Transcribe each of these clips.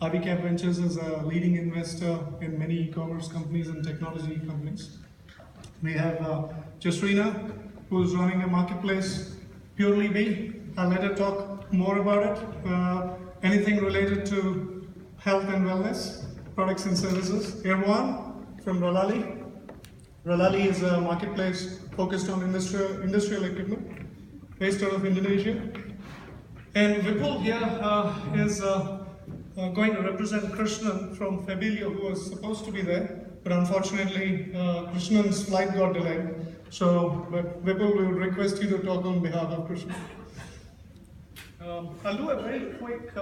IVCap Ventures is a leading investor in many e-commerce companies and technology companies. We have Jasrina, who's running a marketplace, Purely Bee. I'll let her talk more about it. Anything related to health and wellness, products and services. Irwan from Rolali. Rolali is a marketplace focused on industrial equipment, based out of Indonesia. And Vipul here is going to represent Krishnan from Fabilio, who was supposed to be there, but unfortunately Krishnan's flight got delayed. So, but Vipul, we would request you to talk on behalf of Krishnan. I'll do a very quick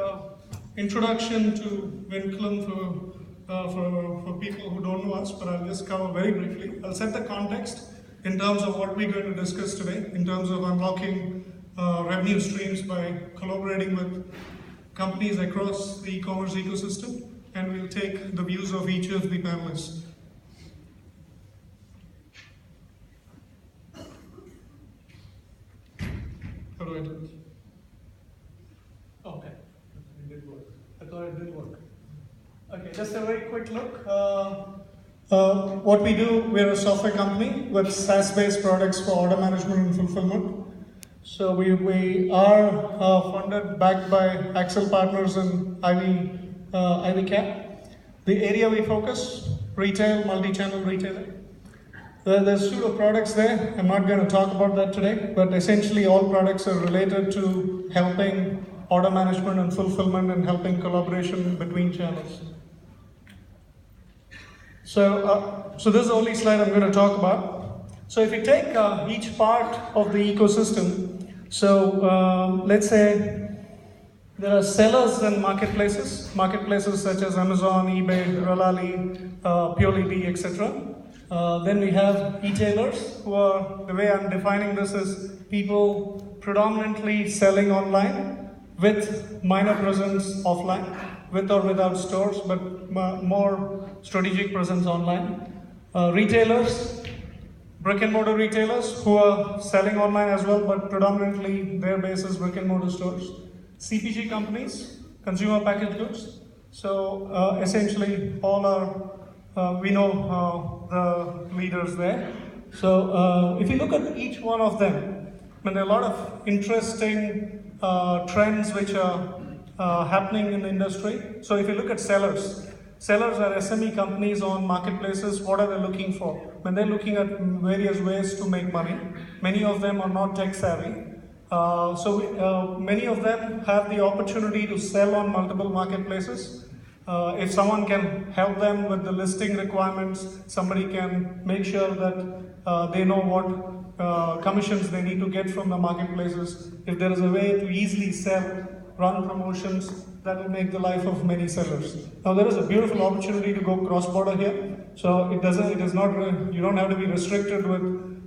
introduction to Vinculum for people who don't know us, but I'll just cover very briefly. I'll set the context in terms of what we're going to discuss today, in terms of unlocking revenue streams by collaborating with companies across the e-commerce ecosystem, and we'll take the views of each of the panelists. How do I do it? Okay, it did work. I thought it did work. Okay, just a very quick look. What we do, we're a software company with SaaS-based products for order management and fulfillment. So we are funded, backed by Axel Partners and IVCap. The area we focus, retail, multi-channel retailing. There's a suite of products there. I'm not going to talk about that today, but essentially all products are related to helping order management and fulfillment and helping collaboration between channels. So this is the only slide I'm going to talk about. So if you take each part of the ecosystem, so let's say there are sellers and marketplaces such as Amazon, eBay, Rolali, Purely Bee, etc. Then we have eTailers, who are, the way I'm defining this is people predominantly selling online with minor presence offline, with or without stores, but more strategic presence online. Retailers, brick and mortar retailers who are selling online as well, but predominantly their base is brick and mortar stores. CPG companies, consumer packaged goods. So essentially all are, we know the leaders there. So if you look at each one of them, I mean, there are a lot of interesting trends which are happening in the industry. So if you look at sellers are SME companies on marketplaces. What are they looking for? When they're looking at various ways to make money, many of them are not tech savvy. Many of them have the opportunity to sell on multiple marketplaces. If someone can help them with the listing requirements, somebody can make sure that they know what commissions they need to get from the marketplaces. If there is a way to easily sell, run promotions, that will make the life of many sellers. Now there is a beautiful opportunity to go cross-border here. So you don't have to be restricted with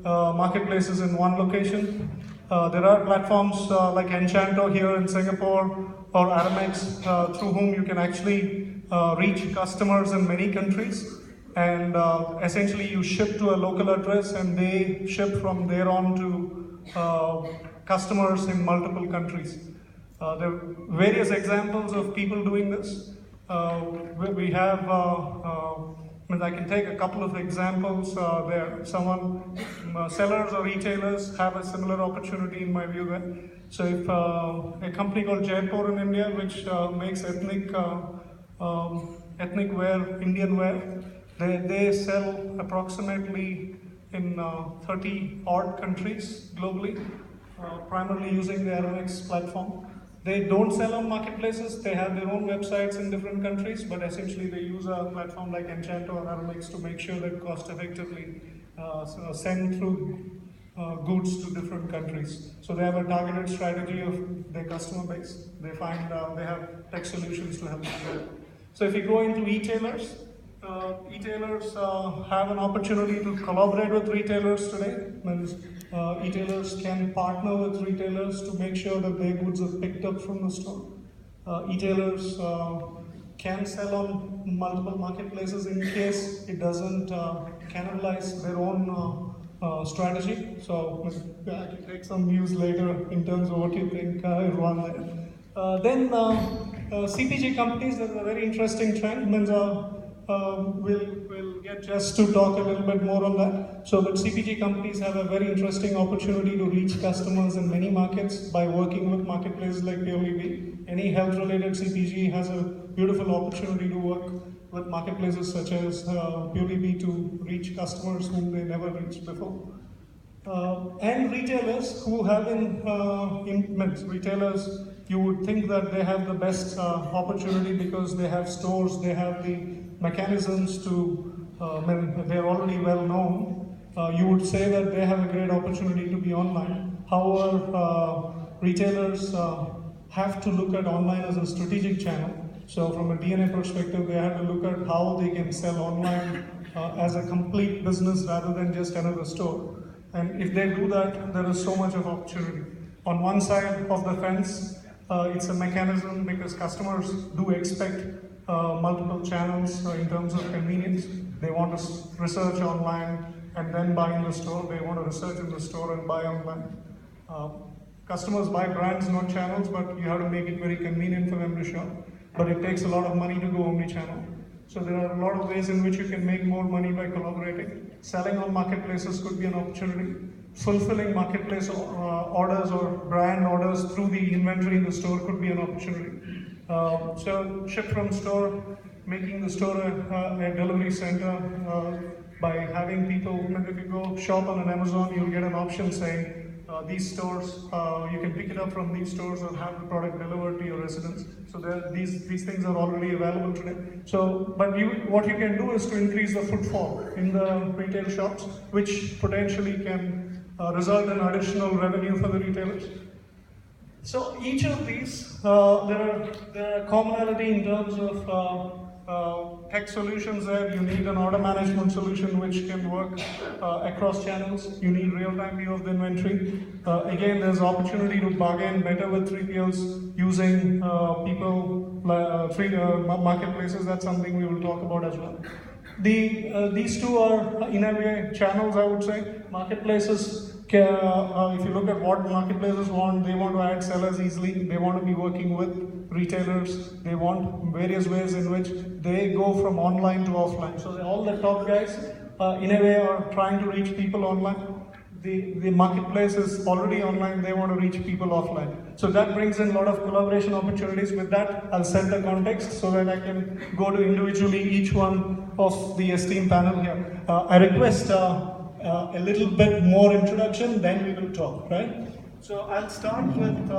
marketplaces in one location. There are platforms like Enchanto here in Singapore or Aramex through whom you can actually reach customers in many countries. And essentially you ship to a local address and they ship from there on to customers in multiple countries. There are various examples of people doing this. We have, I can take a couple of examples there. Sellers or retailers have a similar opportunity in my view there. So if a company called Jaipur in India, which makes ethnic wear, Indian wear, they sell approximately in 30 odd countries globally, primarily using the Aramex platform. They don't sell on marketplaces, they have their own websites in different countries, but essentially they use a platform like Enchanto or Aramex to make sure that cost effectively send through goods to different countries. So they have a targeted strategy of their customer base. They find they have tech solutions to help them there. So if you go into eTailers, eTailers have an opportunity to collaborate with retailers today. Means eTailers can partner with retailers to make sure that their goods are picked up from the store. eTailers can sell on multiple marketplaces in case it doesn't cannibalize their own strategy. So I can take some views later in terms of what you think, Irwan. Then CPG companies, there's a very interesting trend. We'll get Jess to talk a little bit more on that. So, but CPG companies have a very interesting opportunity to reach customers in many markets by working with marketplaces like PureLB. Any health-related CPG has a beautiful opportunity to work with marketplaces such as PureLB to reach customers whom they never reached before. And retailers who have retailers, you would think that they have the best opportunity because they have stores, they have the mechanisms to, they're already well known. You would say that they have a great opportunity to be online. However, retailers have to look at online as a strategic channel. So from a DNA perspective, they have to look at how they can sell online as a complete business rather than just another store. And if they do that, there is so much of opportunity. On one side of the fence, it's a mechanism because customers do expect multiple channels in terms of convenience. They want to research online and then buy in the store. They want to research in the store and buy online. Customers buy brands, not channels, but you have to make it very convenient for them to shop. But it takes a lot of money to go omni-channel. So there are a lot of ways in which you can make more money by collaborating. Selling on marketplaces could be an opportunity. Fulfilling marketplace orders or brand orders through the inventory in the store could be an opportunity. So ship from store, making the store a delivery center by having people, if you go shop on an Amazon, you'll get an option saying, these stores, you can pick it up from these stores or have the product delivered to your residence. So these things are already available today. So, but what you can do is to increase the footfall in the retail shops, which potentially can result in additional revenue for the retailers. So each of these, there are commonality in terms of tech solutions there. You need an order management solution which can work across channels. You need real-time view of the inventory. Again, there's opportunity to bargain better with 3PLs using marketplaces. That's something we will talk about as well. These two are, in a way, channels, I would say. Marketplaces, if you look at what marketplaces want, they want to add sellers easily. They want to be working with retailers. They want various ways in which they go from online to offline. So all the top guys, in a way, are trying to reach people online. The marketplace is already online. They want to reach people offline. So that brings in a lot of collaboration opportunities. With that, I'll set the context so that I can go to individually each one of the esteemed panel here. I request a little bit more introduction, then we will talk, right? So I'll start with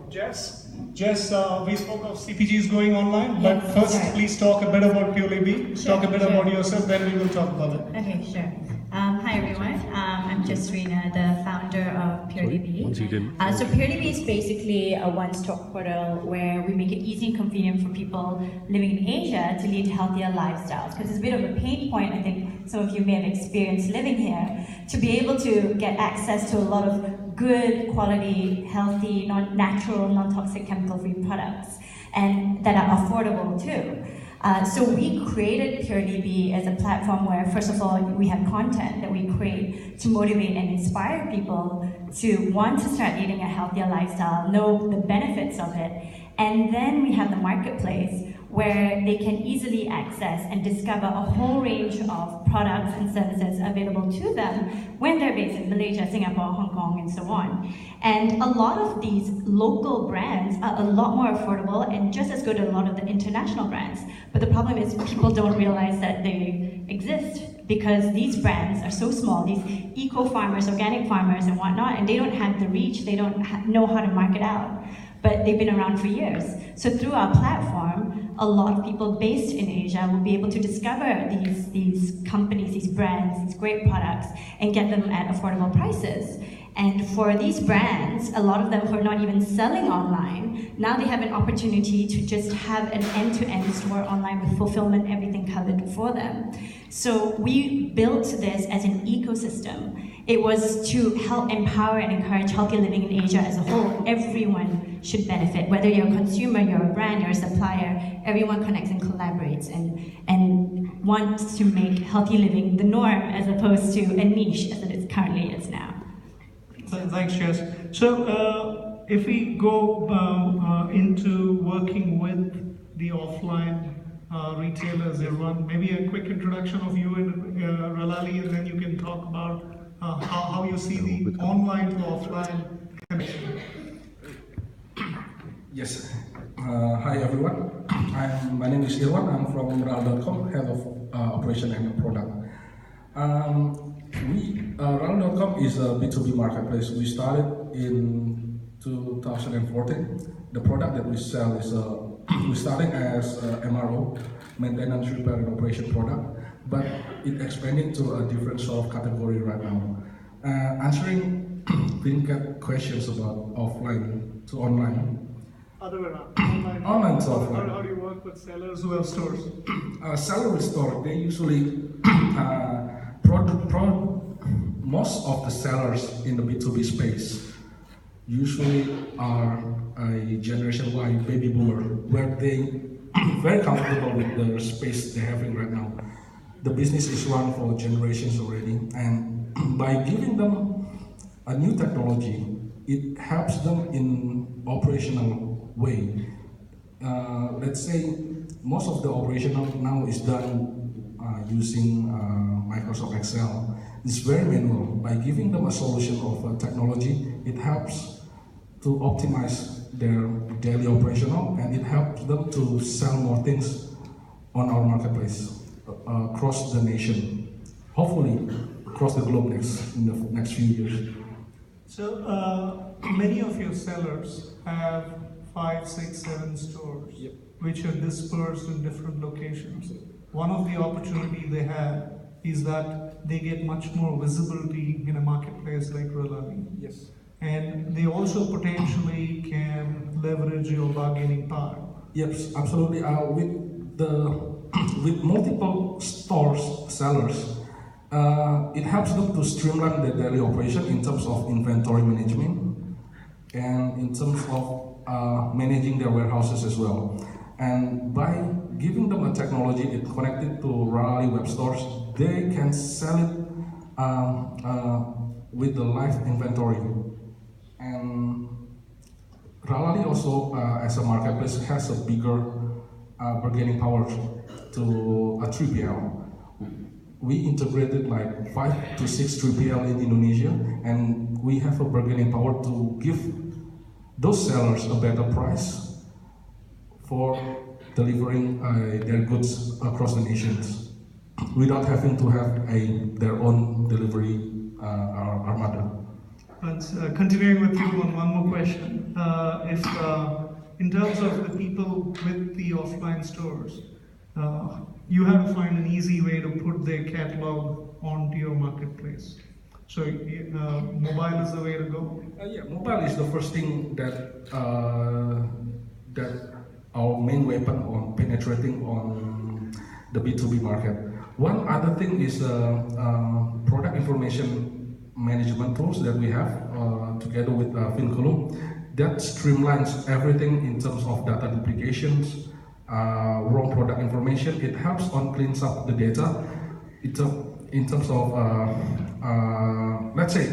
Jess. Jess, we spoke of CPGs going online, but first please talk a bit about PureLB, talk a bit about yourself, then we will talk about it. Okay, sure. Hi everyone, I'm Jess Rina, the founder of PureLB. So PureLB is basically a one-stop portal where we make it easy and convenient for people living in Asia to lead healthier lifestyles. Because it's a bit of a pain point, I think some of you may have experienced living here, to be able to get access to a lot of good quality, healthy, natural, non-toxic, chemical-free products, and that are affordable too. So we created PureLB as a platform where, first of all, we have content that we create to motivate and inspire people to want to start leading a healthier lifestyle, know the benefits of it, and then we have the marketplace where they can easily access and discover a whole range of products and services available to them when they're based in Malaysia, Singapore, Hong Kong, and so on. And a lot of these local brands are a lot more affordable and just as good as a lot of the international brands. But the problem is people don't realize that they exist because these brands are so small, these eco-farmers, organic farmers and whatnot, and they don't have the reach, they don't know how to market out. But they've been around for years. So through our platform, a lot of people based in Asia will be able to discover these companies, these brands, these great products, and get them at affordable prices. And for these brands, a lot of them who are not even selling online, now they have an opportunity to just have an end-to-end store online with fulfillment, everything covered for them. So we built this as an ecosystem. It was to help empower and encourage healthy living in Asia as a whole. Everyone should benefit, whether you're a consumer, you're a brand, you're a supplier, everyone connects and collaborates and wants to make healthy living the norm as opposed to a niche as it is currently is now. Thanks, Jess. So if we go into working with the offline retailers, everyone, maybe a quick introduction of you and Ralali, and then you can talk about how you see the online to offline connection. Yes. Hi everyone. My name is Irwan. I'm from RAL.com, head of operation and product. RAL.com is a B2B marketplace. We started in 2014. The product that we sell is we started as MRO, maintenance, repair, and operation product, but it expanded to a different sort of category right now. Answering Vinculum questions about offline to online. Other way around. Online to offline. How do you work with sellers who have stores? Seller with store, they usually most of the sellers in the B2B space usually are a Generation Y baby boomer, where they very comfortable with the space they're having right now. The business is run for generations already, and by giving them a new technology, it helps them in operational way. Let's say most of the operational now is done using Microsoft Excel. It's very manual. By giving them a solution of technology, it helps to optimize their daily operational, and it helps them to sell more things on our marketplace across the nation, hopefully across the globe in the next few years. So many of your sellers have 5, 6, 7 stores, Yep. which are dispersed in different locations. One of the opportunities they have is that they get much more visibility in a marketplace like Relali. Yes. And they also potentially can leverage your bargaining power. Yes, absolutely. With multiple sellers, it helps them to streamline their daily operation in terms of inventory management and in terms of managing their warehouses as well. And by giving them a technology it connected to Rally web stores, they can sell it with the live inventory. And Rally also, as a marketplace, has a bigger bargaining power to a 3PL. We integrated like 5 to 6 3PL in Indonesia, and we have a bargaining power to give those sellers a better price for delivering their goods across the nations without having to have their own delivery armada. But continuing with you on one more question, if in terms of the people with the offline stores, you have to find an easy way to put their catalog onto your marketplace. So mobile is the way to go? Yeah, mobile is the first thing that our main weapon on penetrating on the B2B market. One other thing is product information management tools that we have together with Vinculum that streamlines everything in terms of data duplications, wrong product information. It helps on cleans up the data. In terms of let's say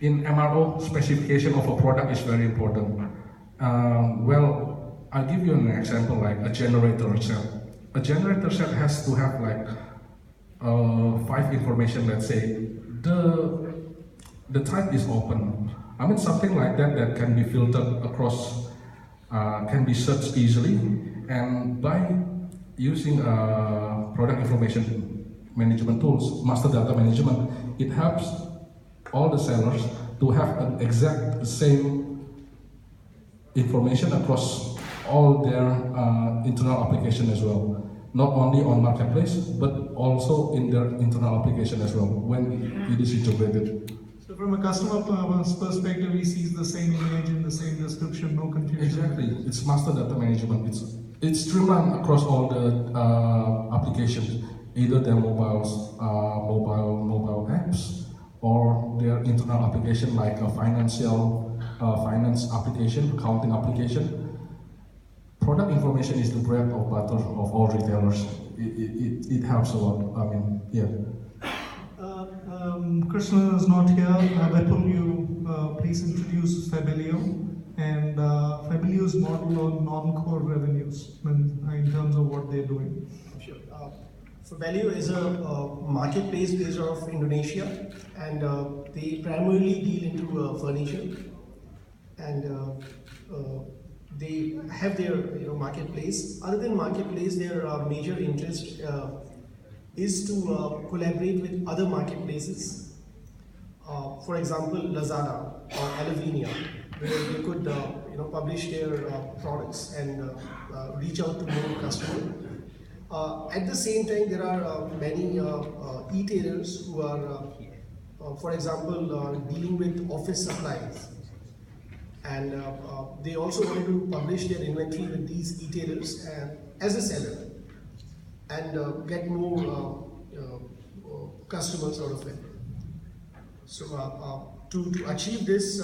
in MRO, specification of a product is very important. Well, I'll give you an example like a generator set. A generator set has to have like 5 information. Let's say the type is open. I mean something like that can be filtered across, can be searched easily, and by using product information management tools, master data management, it helps all the sellers to have an exact same information across all their internal application as well. Not only on marketplace, but also in their internal application as well when it is integrated. So from a customer perspective, he sees the same image in the same description, no confusion. Exactly, it's master data management. It's streamlined across all the applications, either their mobile apps or their internal application like a finance application, accounting application. Product information is the bread and butter of all retailers. It helps a lot. I mean, yeah. Krishna is not here. Vipul, you please introduce Fabelio and Fabelio's model on non-core revenues in terms of what they're doing. Sure. Fabelio is a marketplace based out of Indonesia, and they primarily deal into furniture, and they have their marketplace. Other than marketplace, their major interest is to collaborate with other marketplaces. For example, Lazada or Alevenia, where they could publish their products and reach out to more customers. At the same time, there are many eTailers who are, for example, dealing with office supplies, and they also wanted to publish their inventory with these eTailers as a seller and get more customers out of it. So to achieve this,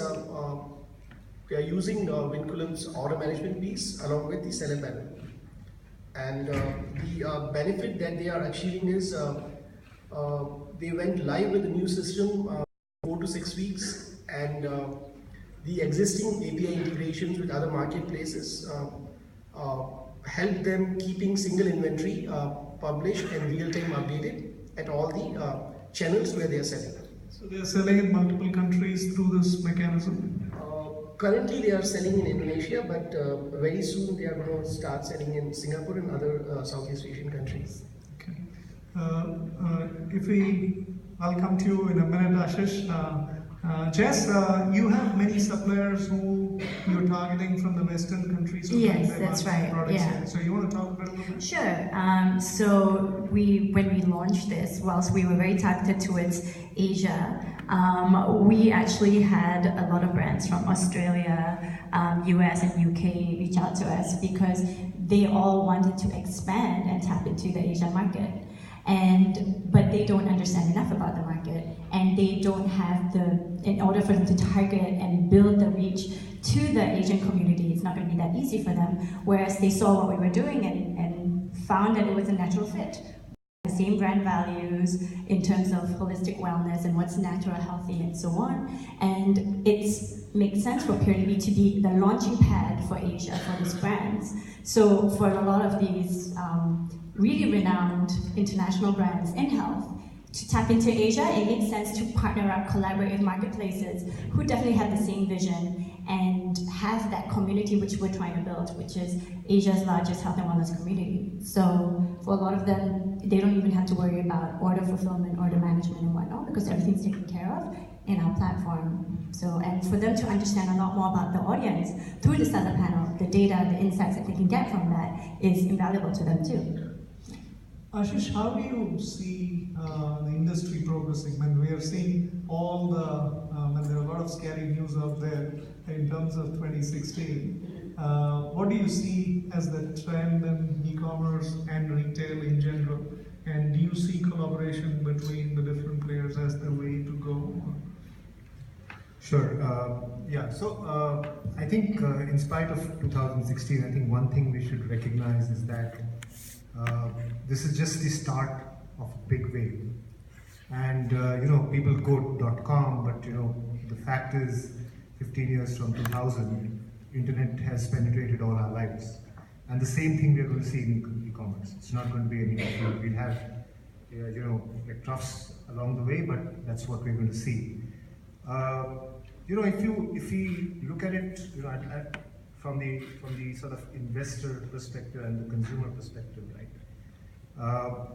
we are using Vinculum's order management piece along with the seller panel. And the benefit that they are achieving is they went live with the new system 4 to 6 weeks, and the existing API integrations with other marketplaces help them keeping single inventory published and real-time updated at all the channels where they are selling. So they are selling in multiple countries through this mechanism? Currently they are selling in Indonesia, but very soon they are going to start selling in Singapore and other Southeast Asian countries. Okay. I'll come to you in a minute, Ashish. Jess, you have many suppliers who you're targeting from the Western countries. Yes, that's right. Yeah. So you want to talk about it? Sure. So when we launched this, whilst we were very targeted towards Asia, we actually had a lot of brands from Australia, US and UK reach out to us because they all wanted to expand and tap into the Asian market. But they don't understand enough about the market, and they don't have in order for them to target and build the reach to the Asian community, it's not going to be that easy for them. Whereas they saw what we were doing and found that it was a natural fit. The same brand values in terms of holistic wellness and what's natural, healthy, and so on. And it makes sense for PeerTV to be the launching pad for Asia for these brands. So for a lot of these really renowned international brands in health, to tap into Asia, it makes sense to partner up, collaborate with marketplaces who definitely have the same vision and have that community which we're trying to build, which is Asia's largest health and wellness community. So for a lot of them, they don't even have to worry about order fulfillment, order management and whatnot, because everything's taken care of in our platform. So, and for them to understand a lot more about the audience through the seller panel, the data, the insights that they can get from that is invaluable to them too. Ashish, how do you see the industry progressing? When we are seeing all there are a lot of scary news out there in terms of 2016. What do you see as the trend in e-commerce and retail in general? And do you see collaboration between the different players as the way to go? Sure. Yeah. So I think in spite of 2016, I think one thing we should recognize is that this is just the start of a big wave. And people go .com, but the fact is 15 years from 2000, internet has penetrated all our lives. And the same thing we're going to see in e-commerce. It's not going to be any different. We'll have like troughs along the way, but that's what we're going to see. If we look at it from the sort of investor perspective and the consumer perspective, right?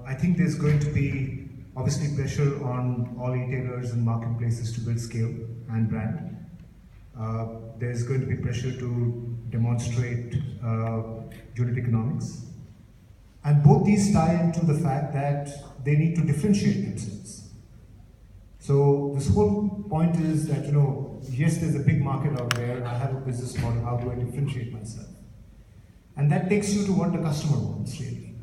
I think there's going to be obviously pressure on all eTailers and marketplaces to build scale and brand. There's going to be pressure to demonstrate unit economics. And both these tie into the fact that they need to differentiate themselves. So this whole point is that, yes, there's a big market out there, I have a business model, how do I differentiate myself? And that takes you to what the customer wants, really.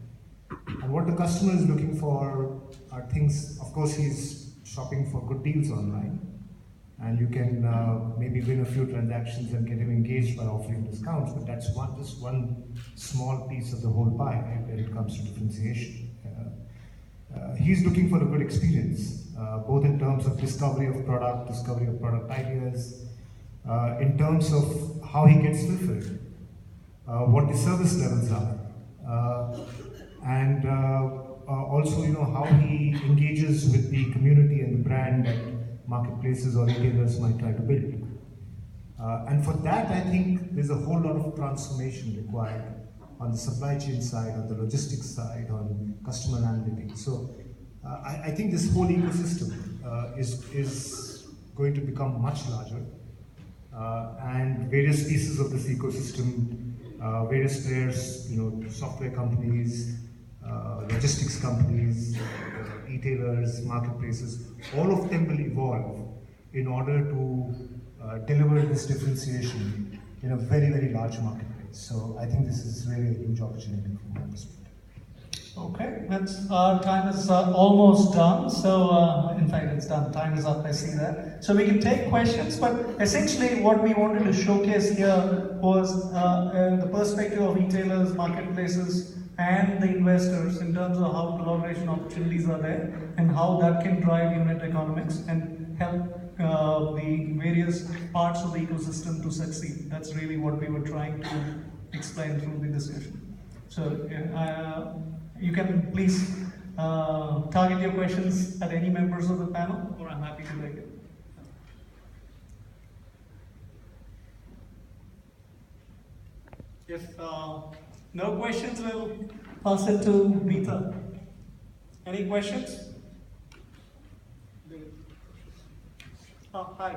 And what the customer is looking for are things, of course, he's shopping for good deals online. And you can maybe win a few transactions and get him engaged by offering discounts, but that's just one small piece of the whole pie, right, when it comes to differentiation. he's looking for a good experience, both in terms of discovery of product ideas, in terms of how he gets fulfilled, what the service levels are, and also, how he engages with the community and the brand that marketplaces or retailers might try to build. And for that, I think there's a whole lot of transformation required on the supply chain side, on the logistics side, on customer analytics. So I think this whole ecosystem is going to become much larger, and various pieces of this ecosystem, various players, software companies, logistics companies, eTailers, marketplaces, all of them will evolve in order to deliver this differentiation in a very, very large marketplace. So I think this is really a huge opportunity from my perspective. Okay, our time is almost done. So, in fact, it's done. Time is up, I see that. So we can take questions, but essentially what we wanted to showcase here was the perspective of eTailers, marketplaces, and the investors in terms of how collaboration opportunities are there and how that can drive unit economics and help the various parts of the ecosystem to succeed. That's really what we were trying to explain through the discussion. So you can please target your questions at any members of the panel, or I'm happy to take it. If no questions, we'll pass it to Rita. Any questions? Oh, hi.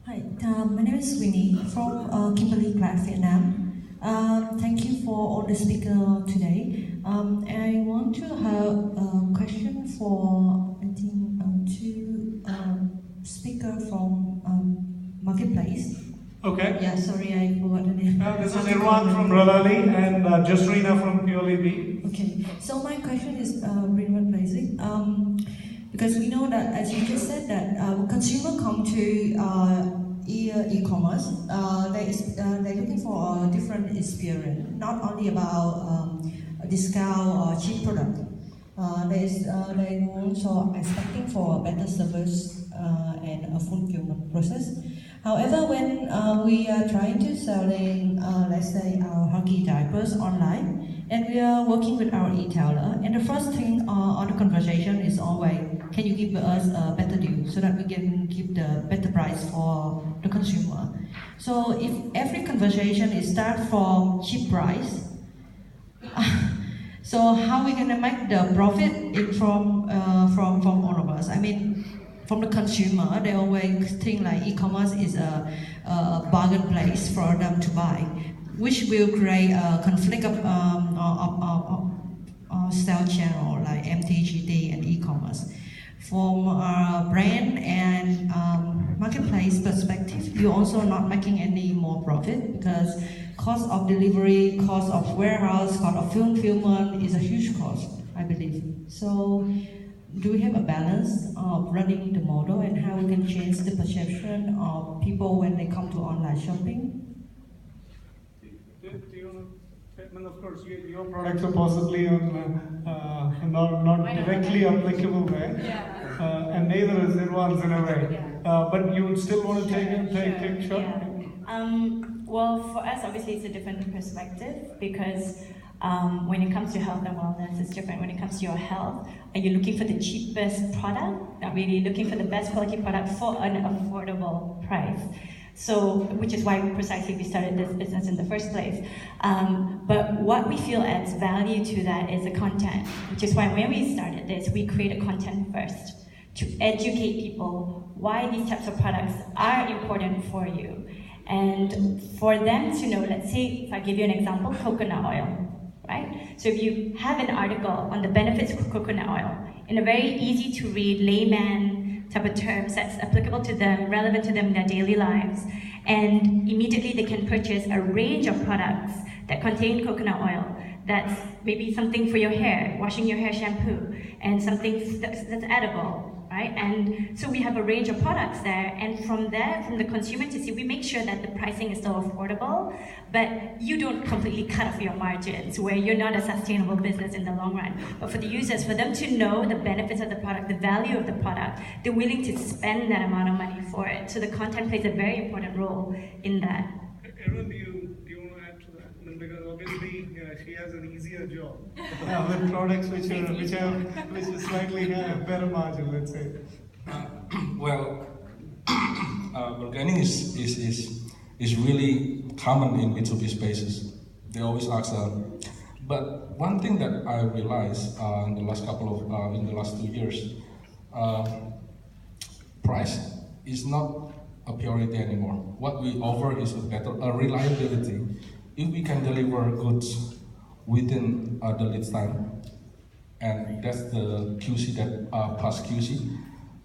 Hi, my name is Winnie from Kimberly Clark, Vietnam. Thank you for all the speakers today. I want to have a question for, I think, two speakers from Marketplace. Okay. Yeah, sorry, I forgot the name. This is Irwan from Ralali and Jasrina from Purely Bee. Okay, so my question is pretty much basic. Because we know that, as you just said, that consumer come to e-commerce, they're looking for a different experience, not only about a discount or cheap product. They also expecting for a better service and a fulfillment process. However, when we are trying to selling, let's say, our hockey diapers online, and we are working with our e-tailer, and the first thing on the conversation is always, can you give us a better deal so that we can give the better price for the consumer? So if every conversation is start from cheap price, so how we gonna make the profit from all of us? I mean, from the consumer, they always think like e-commerce is a bargain place for them to buy, which will create a conflict of sales channel like MTGD and e-commerce. From a brand and marketplace perspective, you're also not making any more profit because cost of delivery, cost of warehouse, cost of fulfillment is a huge cost, I believe. So, do we have a balance of running the model and how we can change the perception of people when they come to online shopping? Do you want to, I mean, of course, your products are possibly not directly applicable there, and neither is Irwan's in a way. But you would still want to take a shot? Yeah. Well, for us, obviously, it's a different perspective because when it comes to health and wellness, it's different. When it comes to your health, are you looking for the cheapest product? Not really looking for the best quality product for an affordable price. So, which is why precisely we started this business in the first place. But what we feel adds value to that is the content, which is why when we started this, we created content first to educate people why these types of products are important for you. And for them to know, let's say, if I give you an example, coconut oil, right? So if you have an article on the benefits of coconut oil in a very easy to read layman type of terms that's applicable to them, relevant to them in their daily lives, and immediately they can purchase a range of products that contain coconut oil. That's maybe something for your hair, washing your hair shampoo, and something that's edible, right? And so we have a range of products there, and from there, from the consumer to see, we make sure that the pricing is still affordable, but you don't completely cut off your margins where you're not a sustainable business in the long run. But for the users, for them to know the benefits of the product, the value of the product, they're willing to spend that amount of money for it. So the content plays a very important role in that. Aaron, do you want to add to that? Because obviously she has an easier job. Yeah, with products which is slightly better margin, let's say. Well, bargaining is really common in B2B spaces. They always ask, but one thing that I realized in the last 2 years, price is not a priority anymore. What we offer is a reliability. If we can deliver goods within the lead time, and that's the QC that past QC,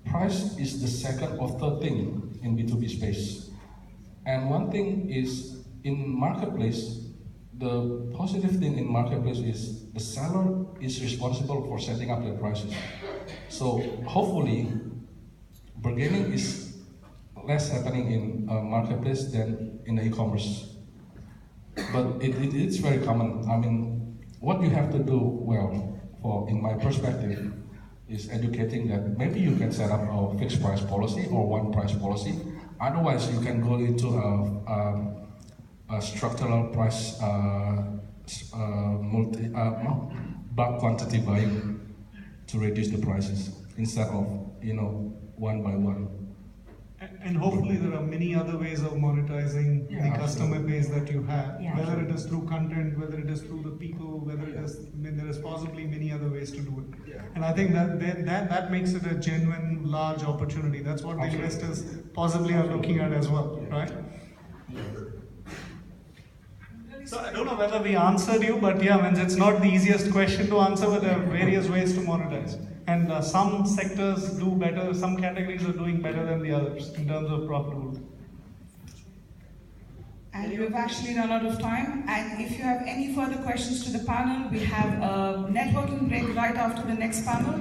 price is the second or third thing in B2B space. And one thing is in marketplace, the positive thing in marketplace is the seller is responsible for setting up the prices. So hopefully, bargaining is less happening in marketplace than in the e-commerce. But it's very common. I mean, what you have to do well, in my perspective, is educating that maybe you can set up a fixed price policy or one price policy. Otherwise, you can go into a structural price, bulk quantity buying to reduce the prices instead of one by one. And hopefully there are many other ways of monetizing the customer base that you have, whether it is through content, whether it is through the people, whether it is, there is possibly many other ways to do it. And I think that makes it a genuine large opportunity. That's what the investors possibly are looking at as well, right? So I don't know whether we answered you, but it's not the easiest question to answer, but there are various ways to monetize. And some sectors do better, some categories are doing better than the others in terms of profitability. And we've actually run out of time. And if you have any further questions to the panel, we have a networking break right after the next panel.